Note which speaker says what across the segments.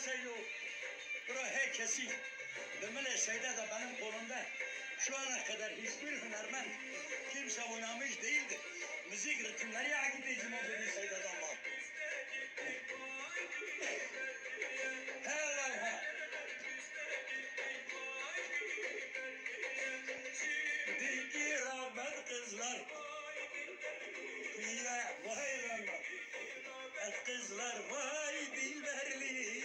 Speaker 1: Seylo, bura herkesi, Demele Seyde de benim kolumda. Şu ana kadar hiçbir hünermen kimse oynamış değildi. Müzik ritimleri akidecim o dedi Seyde'den var. Helal. Diki rağbet kızlar. Ya vay rağbet. Kızlar vay dilberliye.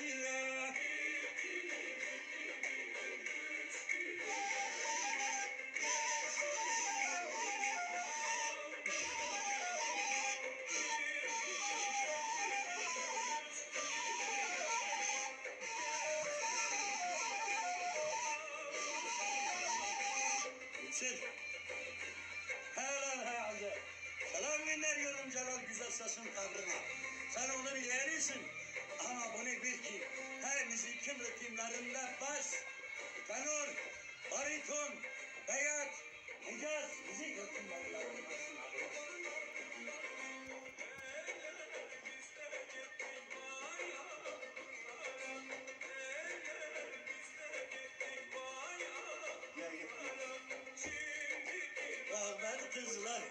Speaker 1: Helal. Selam gönderiyorum Celal Güzel Ses'in kabrına. Sen onu bir yeğenisin. Ama bunu bil ki her müzikin ritimlerinde bas, tenor, bariton, beyat, hicaz müzik ritimlerindesin. Rahmet kızlar.